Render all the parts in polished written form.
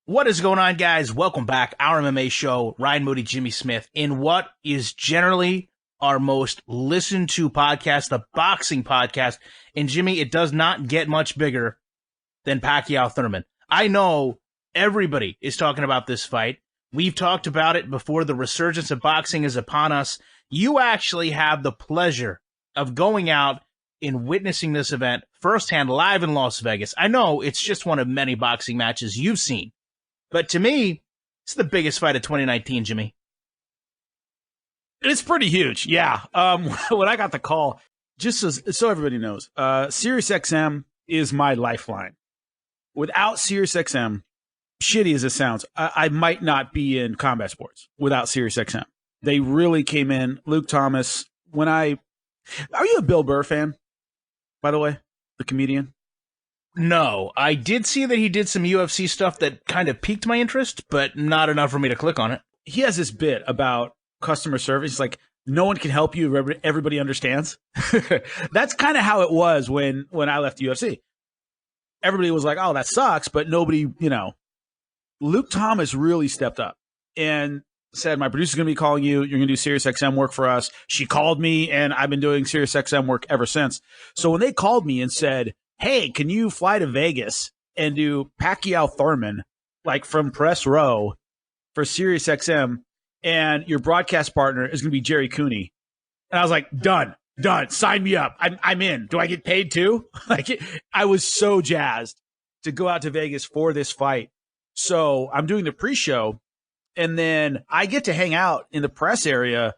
What is going on, guys? Welcome back. Our MMA show, Ryan Moody, Jimmy Smith, in what is generally our most listened to podcast, the boxing podcast. And Jimmy, it does not get much bigger than Pacquiao Thurman. I know everybody is talking about this fight. We've talked about it before. The resurgence of boxing is upon us. You actually have the pleasure of going out and witnessing this event firsthand, live in Las Vegas. I know it's just one of many boxing matches you've seen. But to me, it's the biggest fight of 2019, Jimmy. It's pretty huge, yeah. When I got the call, just so everybody knows, SiriusXM is my lifeline. Without SiriusXM, shitty as it sounds, I might not be in combat sports without SiriusXM. They really came in. Luke Thomas, are you a Bill Burr fan, by the way, the comedian? No, I did see that he did some UFC stuff that kind of piqued my interest, but not enough for me to click on it. He has this bit about customer service. Like, no one can help you. Everybody understands. That's kind of how it was when I left UFC. Everybody was like, oh, that sucks. But nobody, Luke Thomas really stepped up and said, my producer's going to be calling you. You're going to do SiriusXM work for us. She called me, and I've been doing SiriusXM work ever since. So when they called me and said, hey, can you fly to Vegas and do Pacquiao Thurman, like from press row for SiriusXM, and your broadcast partner is going to be Jerry Cooney? And I was like, done, sign me up. I'm in. Do I get paid too? I was so jazzed to go out to Vegas for this fight. So I'm doing the pre-show, and then I get to hang out in the press area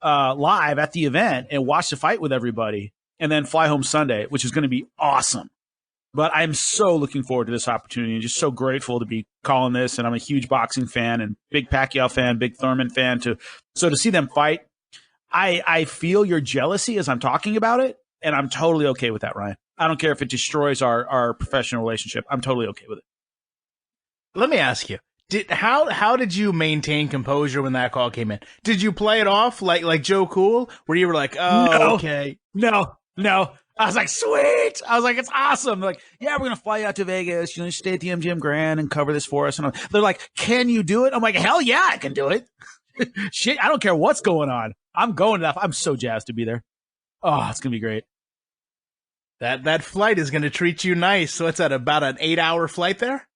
live at the event and watch the fight with everybody, and then fly home Sunday, which is going to be awesome. But I'm so looking forward to this opportunity and just so grateful to be calling this. And I'm a huge boxing fan and big Pacquiao fan, big Thurman fan too. So to see them fight, I feel your jealousy as I'm talking about it, and I'm totally okay with that, Ryan. I don't care if it destroys our professional relationship. I'm totally okay with it. Let me ask you. How did you maintain composure when that call came in? Did you play it off like Joe Cool, where you were like, oh, no, okay. No. I was like, sweet. I was like, it's awesome. They're like, yeah, we're going to fly you out to Vegas. You stay at the MGM Grand and cover this for us. And they're like, can you do it? I'm like, hell yeah, I can do it. Shit, I don't care what's going on. I'm going to that. I'm so jazzed to be there. Oh, it's going to be great. That flight is going to treat you nice. So it's at about an 8-hour flight there?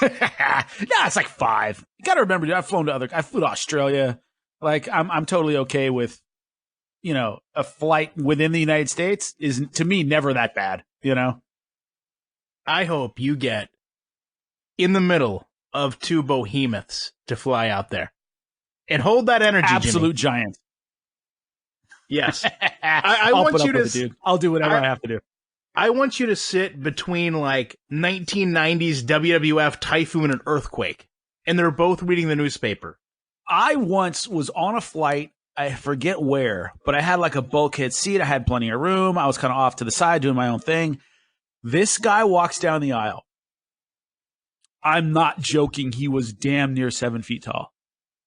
Yeah, it's like 5. You got to remember, dude, I flew to Australia. Like, I'm totally okay with, a flight within the United States is, to me, never that bad, I hope you get in the middle of two behemoths to fly out there. And hold that energy, absolute Jimmy. Giant. Yes. I want you to, dude. I'll do whatever I have to do. I want you to sit between like 1990s WWF Typhoon and Earthquake, and they're both reading the newspaper. I once was on a flight, I forget where, but I had like a bulkhead seat. I had plenty of room. I was kind of off to the side doing my own thing. This guy walks down the aisle. I'm not joking. He was damn near 7 feet tall.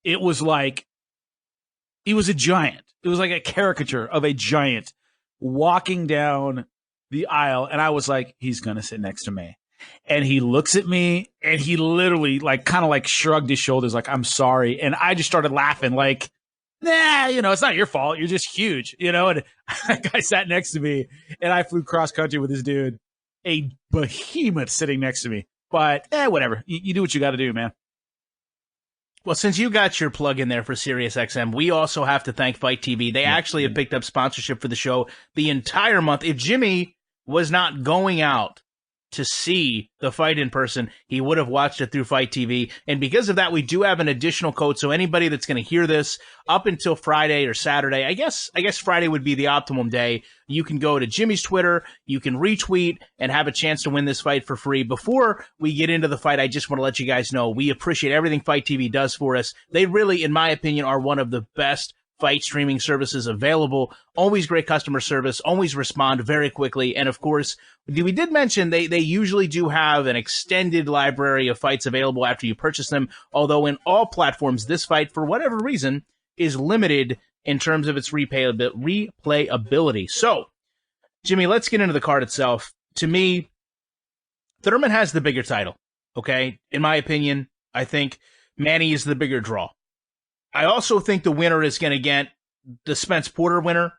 It was like, he was a giant. It was like a caricature of a giant walking down the aisle. And I was like, he's going to sit next to me. And he looks at me and he literally kind of shrugged his shoulders like, I'm sorry. And I just started laughing like, nah, it's not your fault. You're just huge, And that guy sat next to me and I flew cross country with this dude, a behemoth sitting next to me. But whatever. You do what you got to do, man. Well, since you got your plug in there for SiriusXM, we also have to thank Fight TV. They actually have picked up sponsorship for the show the entire month. If Jimmy was not going out to see the fight in person, he would have watched it through Fight TV. And because of that, we do have an additional code. So anybody that's going to hear this up until Friday or Saturday, I guess Friday would be the optimum day. You can go to Jimmy's Twitter, you can retweet and have a chance to win this fight for free. Before we get into the fight, I just want to let you guys know we appreciate everything Fight TV does for us. They really, in my opinion, are one of the best fight streaming services available. Always great customer service, always respond very quickly. And of course, we did mention they usually do have an extended library of fights available after you purchase them. Although in all platforms, this fight, for whatever reason, is limited in terms of its replayability. So, Jimmy, let's get into the card itself. To me, Thurman has the bigger title. Okay. In my opinion, I think Manny is the bigger draw. I also think the winner is going to get the Spence Porter winner,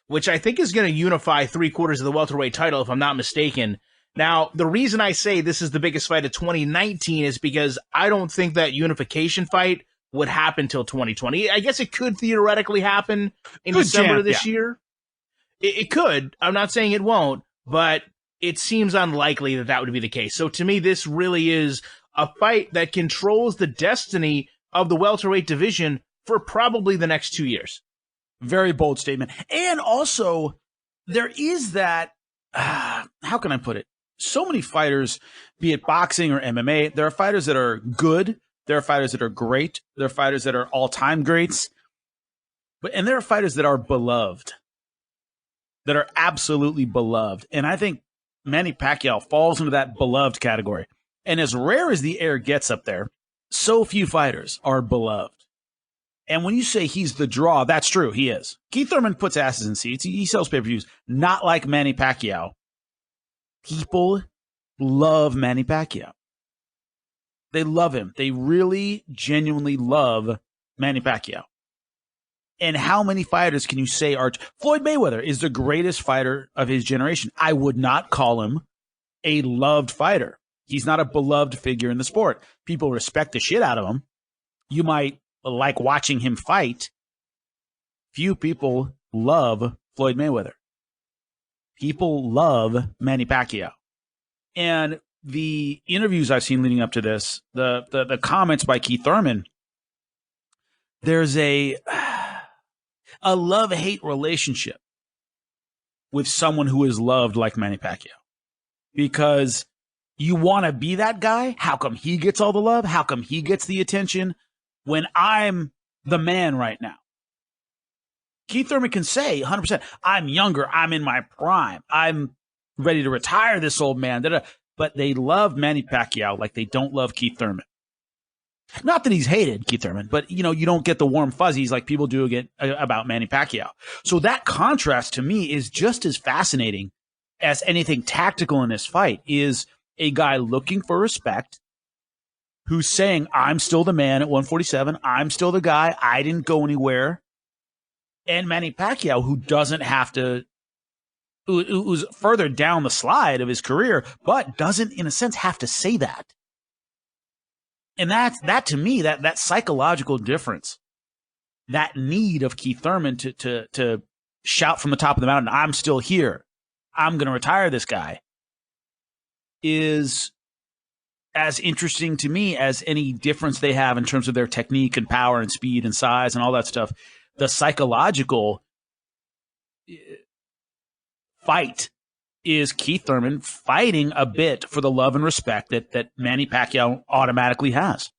which I think is going to unify 3/4 of the welterweight title, if I'm not mistaken. Now, the reason I say this is the biggest fight of 2019 is because I don't think that unification fight would happen till 2020. I guess it could theoretically happen in December of this year. It could. I'm not saying it won't, but it seems unlikely that that would be the case. So to me, this really is a fight that controls the destiny of the welterweight division for probably the next 2 years. Very bold statement. And also, there is that, how can I put it? So many fighters, be it boxing or MMA, there are fighters that are good. There are fighters that are great. There are fighters that are all-time greats. And there are fighters that are beloved, that are absolutely beloved. And I think Manny Pacquiao falls into that beloved category. And as rare as the air gets up there, so few fighters are beloved. And when you say he's the draw, that's true. He is. Keith Thurman puts asses in seats. He sells pay-per-views. Not like Manny Pacquiao. People love Manny Pacquiao. They love him. They really, genuinely love Manny Pacquiao. And how many fighters can you say are... Floyd Mayweather is the greatest fighter of his generation. I would not call him a loved fighter. He's not a beloved figure in the sport. People respect the shit out of him. You might like watching him fight. Few people love Floyd Mayweather. People love Manny Pacquiao. And the interviews I've seen leading up to this, the comments by Keith Thurman, there's a love-hate relationship with someone who is loved like Manny Pacquiao. Because you want to be that guy? How come he gets all the love? How come he gets the attention when I'm the man right now? Keith Thurman can say 100%, I'm younger, I'm in my prime, I'm ready to retire this old man. But they love Manny Pacquiao like they don't love Keith Thurman. Not that he's hated, Keith Thurman, but you don't get the warm fuzzies like people do about Manny Pacquiao. So that contrast to me is just as fascinating as anything tactical in this fight. Is a guy looking for respect who's saying, I'm still the man at 147. I'm still the guy. I didn't go anywhere. And Manny Pacquiao, who doesn't have to, who's further down the slide of his career, but doesn't, in a sense, have to say that. And that to me, that psychological difference, that need of Keith Thurman to shout from the top of the mountain, I'm still here, I'm going to retire this guy, is as interesting to me as any difference they have in terms of their technique and power and speed and size and all that stuff. The psychological fight is Keith Thurman fighting a bit for the love and respect that Manny Pacquiao automatically has.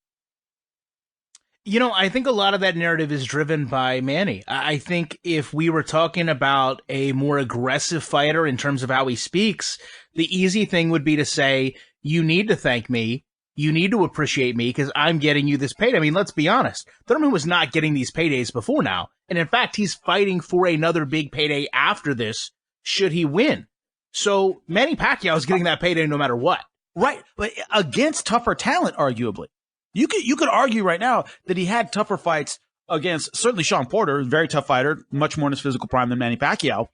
I think a lot of that narrative is driven by Manny. I think if we were talking about a more aggressive fighter in terms of how he speaks, the easy thing would be to say, you need to thank me. You need to appreciate me because I'm getting you this payday. I mean, let's be honest. Thurman was not getting these paydays before now. And in fact, he's fighting for another big payday after this, should he win. So Manny Pacquiao is getting that payday no matter what. Right. But against tougher talent, arguably. You could argue right now that he had tougher fights against certainly Sean Porter, very tough fighter, much more in his physical prime than Manny Pacquiao.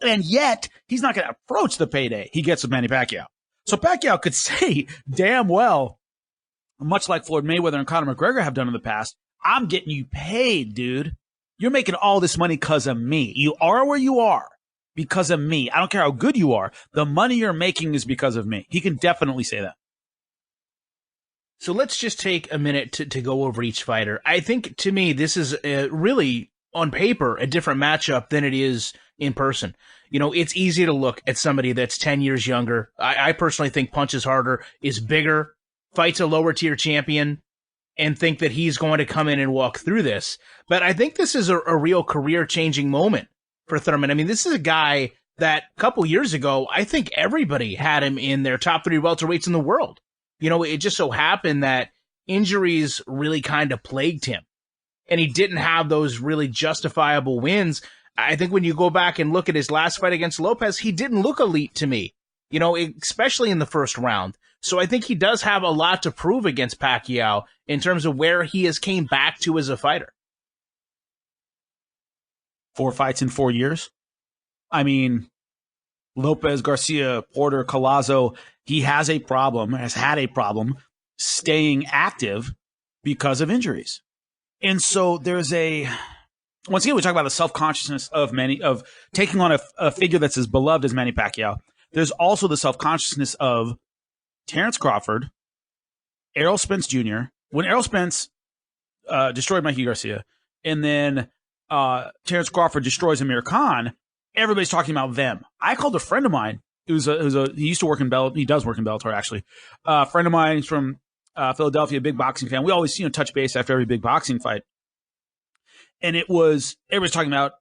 And yet, he's not going to approach the payday he gets with Manny Pacquiao. So Pacquiao could say damn well, much like Floyd Mayweather and Conor McGregor have done in the past, I'm getting you paid, dude. You're making all this money because of me. You are where you are because of me. I don't care how good you are. The money you're making is because of me. He can definitely say that. So let's just take a minute to go over each fighter. I think, to me, this is really, on paper, a different matchup than it is in person. It's easy to look at somebody that's 10 years younger. I personally think punches harder, is bigger, fights a lower tier champion, and think that he's going to come in and walk through this. But I think this is a real career-changing moment for Thurman. I mean, this is a guy that a couple years ago, I think everybody had him in their top 3 welterweights in the world. It just so happened that injuries really kind of plagued him, and he didn't have those really justifiable wins. I think when you go back and look at his last fight against Lopez, he didn't look elite to me, especially in the first round. So I think he does have a lot to prove against Pacquiao in terms of where he has came back to as a fighter. 4 fights in 4 years. I mean, Lopez, Garcia, Porter, Collazo, he has had a problem staying active because of injuries. And so once again, we talk about the self-consciousness of taking on a figure that's as beloved as Manny Pacquiao. There's also the self-consciousness of Terrence Crawford, Errol Spence Jr. When Errol Spence destroyed Mikey Garcia, and then Terrence Crawford destroys Amir Khan, everybody's talking about them. I called a friend of mine he used to work in he does work in Bellator, actually. A friend of mine is from Philadelphia, big boxing fan. We always, touch base after every big boxing fight. And everybody's talking about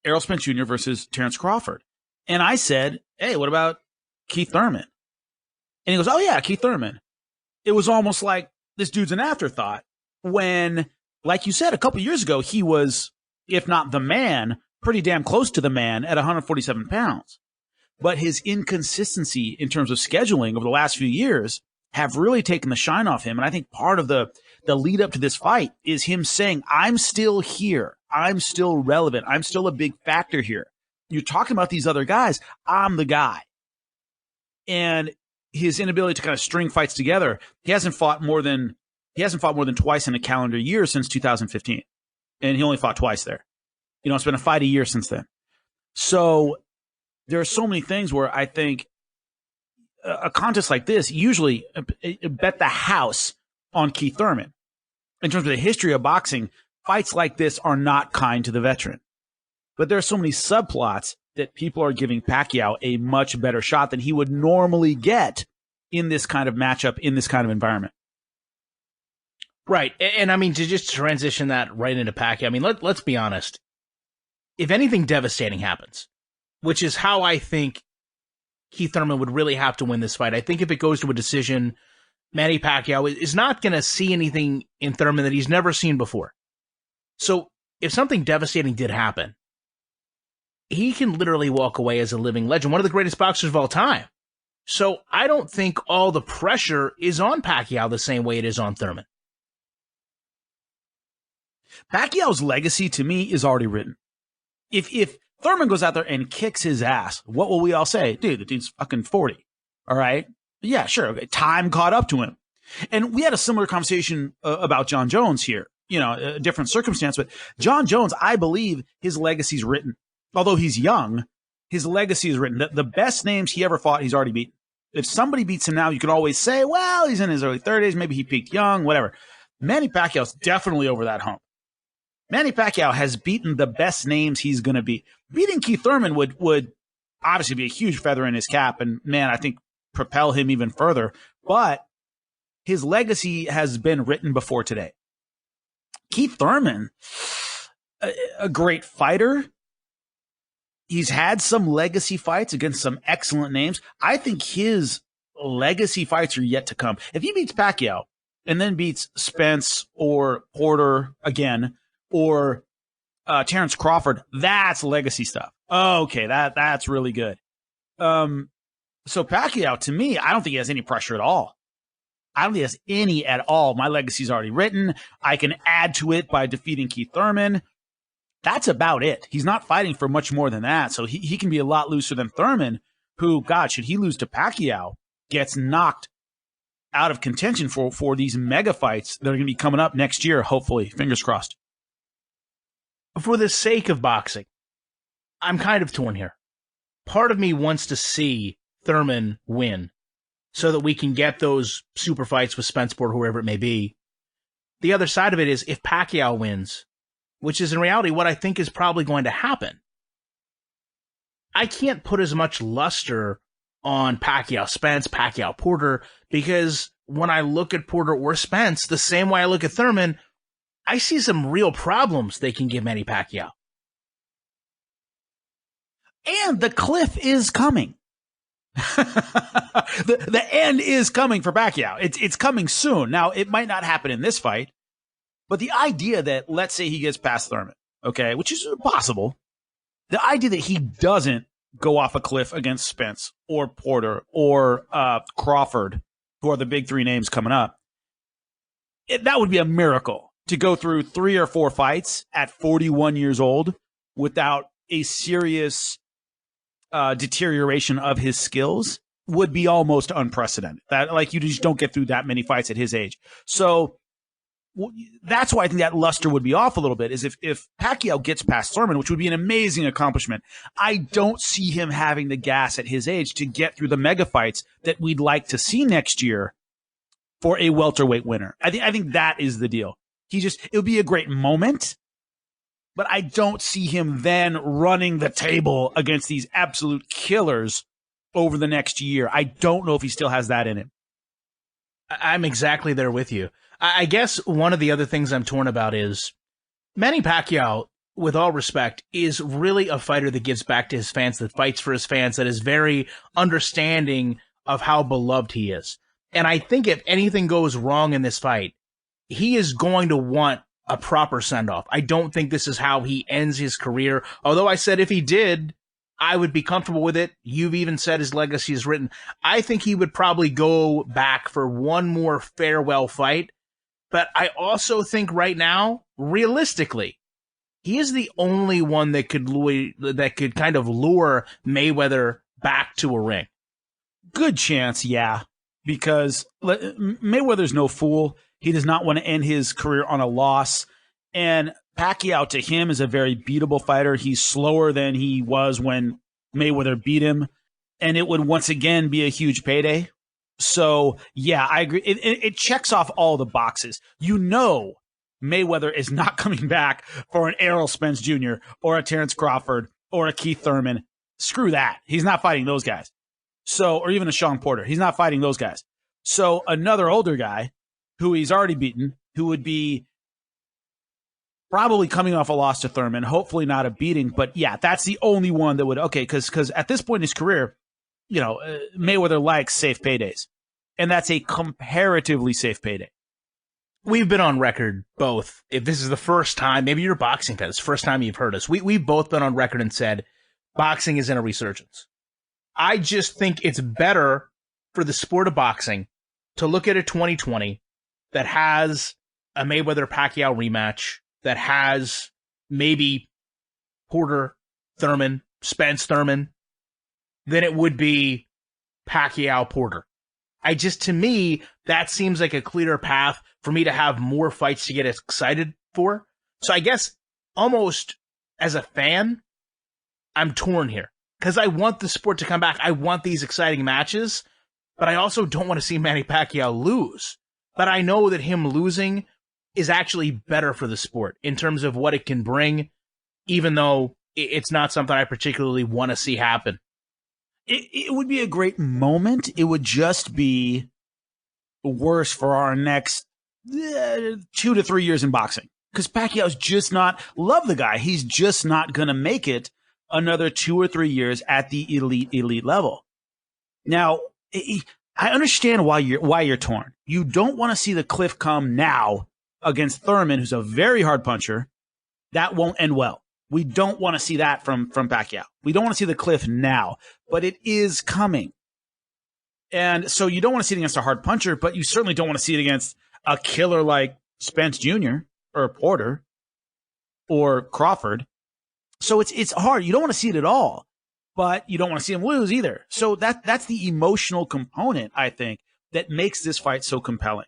Errol Spence Jr. versus Terrence Crawford. And I said, hey, what about Keith Thurman? And he goes, oh yeah, Keith Thurman. It was almost like this dude's an afterthought when, like you said, a couple years ago, he was, if not the man, pretty damn close to the man at 147 pounds. But his inconsistency in terms of scheduling over the last few years have really taken the shine off him. And I think part of the lead up to this fight is him saying, I'm still here. I'm still relevant. I'm still a big factor here. You're talking about these other guys. I'm the guy. And his inability to kind of string fights together, he hasn't fought more than twice in a calendar year since 2015. And he only fought twice there. It's been a fight a year since then. So there are so many things where I think a contest like this, usually bet the house on Keith Thurman. In terms of the history of boxing, fights like this are not kind to the veteran. But there are so many subplots that people are giving Pacquiao a much better shot than he would normally get in this kind of matchup, in this kind of environment. Right. And I mean, to just transition that right into Pacquiao, I mean, let's be honest. If anything devastating happens, which is how I think Keith Thurman would really have to win this fight. I think if it goes to a decision, Manny Pacquiao is not going to see anything in Thurman that he's never seen before. So if something devastating did happen, he can literally walk away as a living legend, one of the greatest boxers of all time. So I don't think all the pressure is on Pacquiao the same way it is on Thurman. Pacquiao's legacy, to me, is already written. If Thurman goes out there and kicks his ass, what will we all say? Dude, the dude's fucking 40. All right? Yeah, sure. Okay. Time caught up to him. And we had a similar conversation about John Jones here. A different circumstance. But John Jones, I believe his legacy's written. Although he's young, his legacy is written. The best names he ever fought, he's already beaten. If somebody beats him now, you could always say, well, he's in his early 30s. Maybe he peaked young, whatever. Manny Pacquiao's definitely over that hump. Manny Pacquiao has beaten the best names he's going to beat. Beating Keith Thurman would obviously be a huge feather in his cap and, man, I think propel him even further. But his legacy has been written before today. Keith Thurman, a great fighter. He's had some legacy fights against some excellent names. I think his legacy fights are yet to come. If he beats Pacquiao and then beats Spence or Porter again, or Terrence Crawford, that's legacy stuff. Okay, that's really good. So Pacquiao, to me, I don't think he has any pressure at all. I don't think he has any at all. My legacy's already written. I can add to it by defeating Keith Thurman. That's about it. He's not fighting for much more than that. So he can be a lot looser than Thurman, who, God, should he lose to Pacquiao, gets knocked out of contention for these mega fights that are going to be coming up next year, hopefully. Fingers crossed. For the sake of boxing, I'm kind of torn here. Part of me wants to see Thurman win so that we can get those super fights with Spenceport, whoever it may be. The other side of it is if Pacquiao wins, which is in reality what I think is probably going to happen, I can't put as much luster on Pacquiao Spence, Pacquiao Porter, because when I look at Porter or Spence, the same way I look at Thurman, I see some real problems they can give Manny Pacquiao. And the cliff is coming. the end is coming for Pacquiao. It's coming soon. Now, it might not happen in this fight, but the idea that, let's say he gets past Thurman, okay, which is possible, the idea that he doesn't go off a cliff against Spence or Porter or Crawford who are the big three names coming up, that would be a miracle to go through 3 or 4 fights at 41 years old without a serious deterioration of his skills would be almost unprecedented. That, like, you just don't get through that many fights at his age. So that's why I think that luster would be off a little bit, is if Pacquiao gets past Thurman, which would be an amazing accomplishment. I don't see him having the gas at his age to get through the mega fights that we'd like to see next year for a welterweight winner. I think that is the deal. It would be a great moment, but I don't see him then running the table against these absolute killers over the next year. I don't know if he still has that in him. I'm exactly there with you. I guess one of the other things I'm torn about is Manny Pacquiao, with all respect, is really a fighter that gives back to his fans, that fights for his fans, that is very understanding of how beloved he is. And I think if anything goes wrong in this fight, he is going to want a proper send-off. I don't think this is how he ends his career. Although I said if he did, I would be comfortable with it. You've even said his legacy is written. I think he would probably go back for one more farewell fight. But I also think right now, realistically, he is the only one that could kind of lure Mayweather back to a ring. Good chance, yeah. Because Mayweather's no fool. He does not want to end his career on a loss. And Pacquiao, to him, is a very beatable fighter. He's slower than he was when Mayweather beat him. And it would once again be a huge payday. So, yeah, I agree. It checks off all the boxes. You know Mayweather is not coming back for an Errol Spence Jr. or a Terrence Crawford or a Keith Thurman. Screw that. He's not fighting those guys. So, or even a Sean Porter. He's not fighting those guys. So another older guy who he's already beaten, who would be probably coming off a loss to Thurman, hopefully not a beating. But yeah, that's the only one that would, okay, because at this point in his career, you know, Mayweather likes safe paydays. And that's a comparatively safe payday. We've been on record, both, if this is the first time, maybe you're a boxing fan, it's the first time you've heard us. We've both been on record and said, boxing is in a resurgence. I just think it's better for the sport of boxing to look at a 2020 that has a Mayweather-Pacquiao rematch, that has maybe Porter, Thurman, Spence Thurman, than it would be Pacquiao-Porter. To me, that seems like a clearer path for me to have more fights to get excited for. So I guess almost as a fan, I'm torn here. Because I want the sport to come back. I want these exciting matches. But I also don't want to see Manny Pacquiao lose. But I know that him losing is actually better for the sport in terms of what it can bring, even though it's not something I particularly want to see happen. It would be a great moment. It would just be worse for our next 2 to 3 years in boxing. Because Pacquiao's just not, love the guy, he's just not going to make it another 2 or 3 years at the elite level. Now, I understand why you're torn. You don't want to see the cliff come now against Thurman, who's a very hard puncher. That won't end well. We don't want to see that from Pacquiao. We don't want to see the cliff now, but it is coming. And so you don't want to see it against a hard puncher, but you certainly don't want to see it against a killer like Spence Jr. or Porter or Crawford. So it's hard. You don't want to see it at all, but you don't want to see him lose either. So that's the emotional component, I think, that makes this fight so compelling.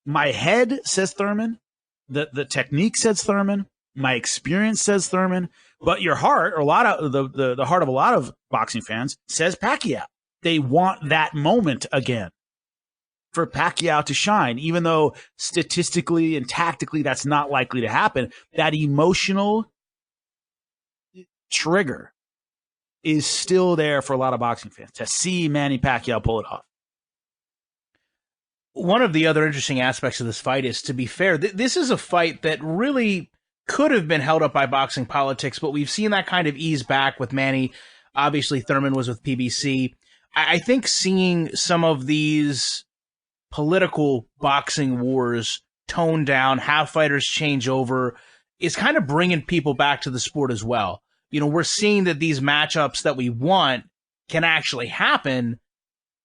My head says Thurman. The technique says Thurman. My experience says Thurman. But your heart, or a lot of the heart of a lot of boxing fans, says Pacquiao. They want that moment again for Pacquiao to shine, even though statistically and tactically that's not likely to happen. That emotional trigger is still there for a lot of boxing fans to see Manny Pacquiao pull it off. One of the other interesting aspects of this fight is, to be fair, this is a fight that really could have been held up by boxing politics, but we've seen that kind of ease back with Manny. Obviously, Thurman was with PBC. I think seeing some of these political boxing wars tone down, have fighters change over, is kind of bringing people back to the sport as well. You know, we're seeing that these matchups that we want can actually happen.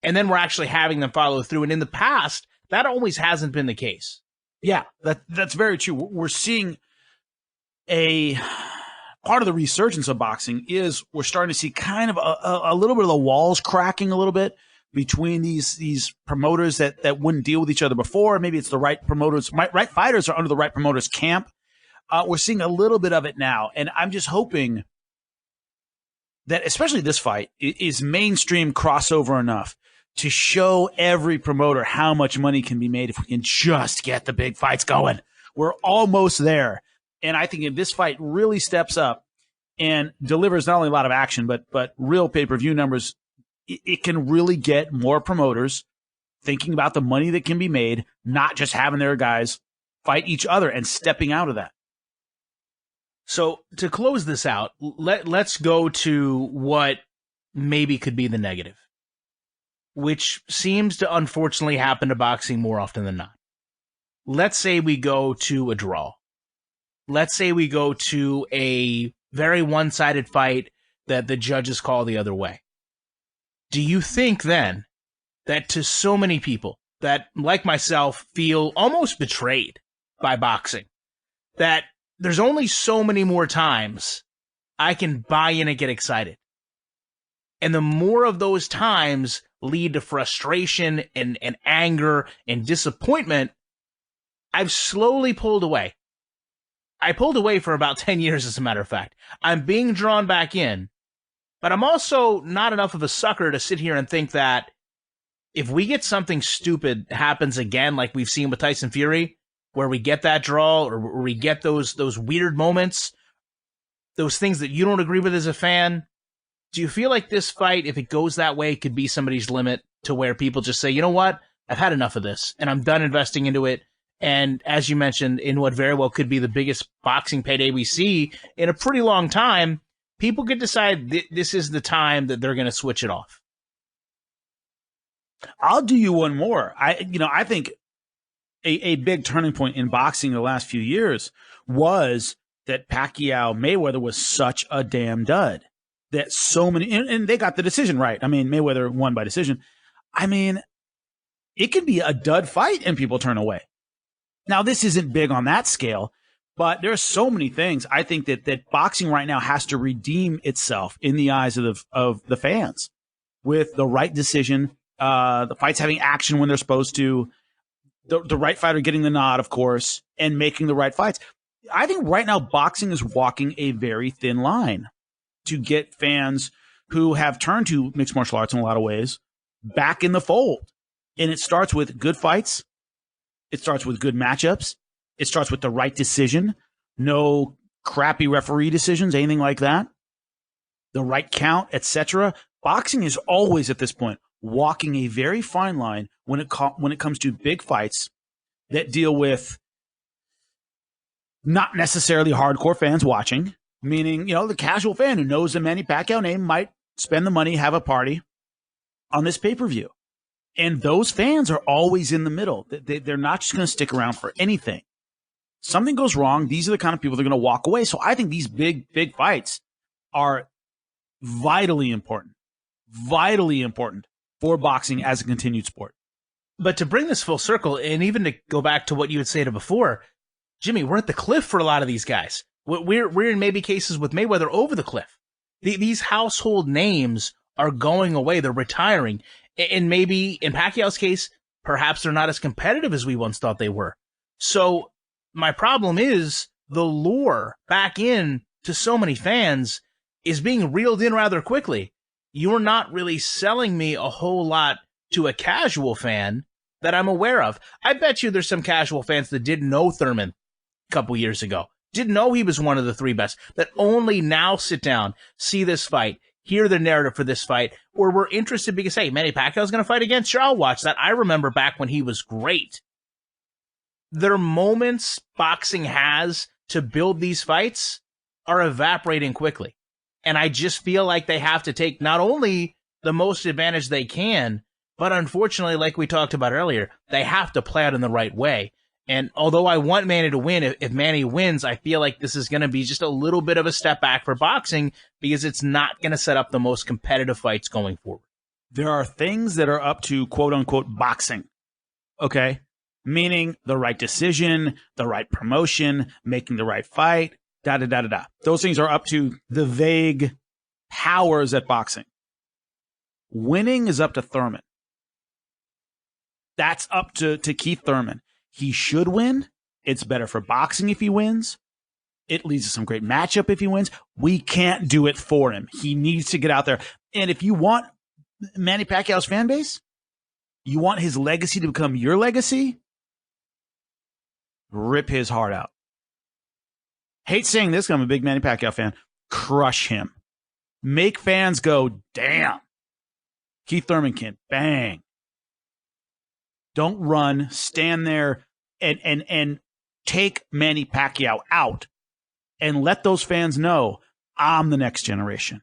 and then we're actually having them follow through. And in the past, that always hasn't been the case. Yeah, that's very true. We're seeing a part of the resurgence of boxing is we're starting to see kind of a little bit of the walls cracking a little bit between these promoters that wouldn't deal with each other before. Maybe it's the right promoters, right fighters are under the right promoters camp. We're seeing a little bit of it now, and I'm just hoping that especially this fight is mainstream crossover enough to show every promoter how much money can be made if we can just get the big fights going. We're almost there. And I think if this fight really steps up and delivers not only a lot of action, but real pay-per-view numbers, it can really get more promoters thinking about the money that can be made, not just having their guys fight each other and stepping out of that. So to close this out, let's go to what maybe could be the negative, which seems to unfortunately happen to boxing more often than not. Let's say we go to a draw. Let's say we go to a very one-sided fight that the judges call the other way. Do you think then that to so many people that, like myself, feel almost betrayed by boxing, that there's only so many more times I can buy in and get excited? And the more of those times lead to frustration and anger and disappointment, I've slowly pulled away. I pulled away for about 10 years, as a matter of fact. I'm being drawn back in, but I'm also not enough of a sucker to sit here and think that if we get something stupid happens again, like we've seen with Tyson Fury, where we get that draw or we get those weird moments, those things that you don't agree with as a fan, do you feel like this fight, if it goes that way, could be somebody's limit to where people just say, you know what, I've had enough of this, and I'm done investing into it? And as you mentioned, in what very well could be the biggest boxing payday we see in a pretty long time, people could decide this is the time that they're going to switch it off. I'll do you one more. I think a big turning point in boxing the last few years was that Pacquiao Mayweather was such a damn dud. That so many, and they got the decision right. I mean, Mayweather won by decision. I mean, it can be a dud fight and people turn away. Now, this isn't big on that scale, but there are so many things. I think that boxing right now has to redeem itself in the eyes of the fans with the right decision, the fights having action when they're supposed to, the right fighter getting the nod, of course, and making the right fights. I think right now boxing is walking a very thin line to get fans who have turned to mixed martial arts in a lot of ways back in the fold. And it starts with good fights. It starts with good matchups. It starts with the right decision. No crappy referee decisions, anything like that. The right count, etc. Boxing is always at this point walking a very fine line when it comes to big fights that deal with not necessarily hardcore fans watching, meaning, the casual fan who knows the Manny Pacquiao name might spend the money, have a party on this pay-per-view. And those fans are always in the middle. They're not just going to stick around for anything. Something goes wrong, these are the kind of people that are going to walk away. So I think these big fights are vitally important for boxing as a continued sport. But to bring this full circle, and even to go back to what you had said before, Jimmy, we're at the cliff for a lot of these guys. We're in maybe cases with Mayweather over the cliff. These household names are going away. They're retiring. And maybe in Pacquiao's case, perhaps they're not as competitive as we once thought they were. So my problem is the lure back in to so many fans is being reeled in rather quickly. You're not really selling me a whole lot to a casual fan that I'm aware of. I bet you there's some casual fans that didn't know Thurman a couple years ago, didn't know he was one of the three best, that only now sit down, see this fight, hear the narrative for this fight, or we're interested because, hey, Manny Pacquiao's going to fight again? Sure, I'll watch that. I remember back when he was great. There are moments boxing has to build these fights are evaporating quickly. And I just feel like they have to take not only the most advantage they can, but unfortunately, like we talked about earlier, they have to play it in the right way. And although I want Manny to win, if Manny wins, I feel like this is going to be just a little bit of a step back for boxing because it's not going to set up the most competitive fights going forward. There are things that are up to quote unquote boxing. Okay. Meaning the right decision, the right promotion, making the right fight, da da da da da. Those things are up to the vague powers at boxing. Winning is up to Thurman. That's up to Keith Thurman. He should win. It's better for boxing if he wins. It leads to some great matchup if he wins. We can't do it for him. He needs to get out there. And if you want Manny Pacquiao's fan base, you want his legacy to become your legacy, rip his heart out. Hate saying this, I'm a big Manny Pacquiao fan. Crush him. Make fans go, damn. Keith Thurman can bang. Don't run. Stand there and take Manny Pacquiao out and let those fans know I'm the next generation.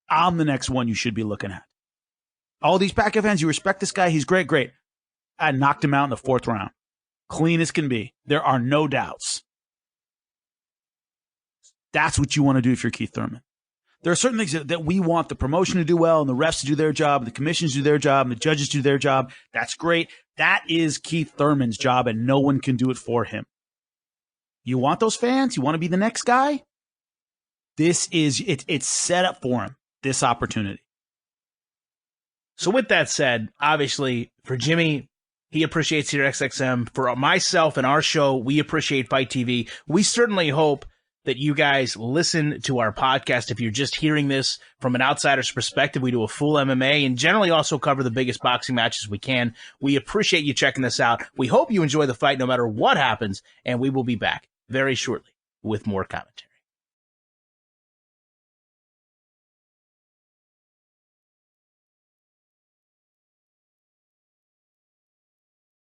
I'm the next one you should be looking at. All these Pacquiao fans, you respect this guy. He's great, great. I knocked him out in the 4th round. Clean as can be. There are no doubts. That's what you want to do if you're Keith Thurman. There are certain things that we want the promotion to do well and the refs to do their job, and the commissions to do their job, and the judges to do their job. That's great. That is Keith Thurman's job, and no one can do it for him. You want those fans? You want to be the next guy? This is it's set up for him, this opportunity. So with that said, obviously, for Jimmy, he appreciates SiriusXM. For myself and our show, we appreciate Fight TV. We certainly hope that you guys listen to our podcast. If you're just hearing this from an outsider's perspective, we do a full MMA and generally also cover the biggest boxing matches we can. We appreciate you checking this out. We hope you enjoy the fight no matter what happens, and we will be back very shortly with more commentary.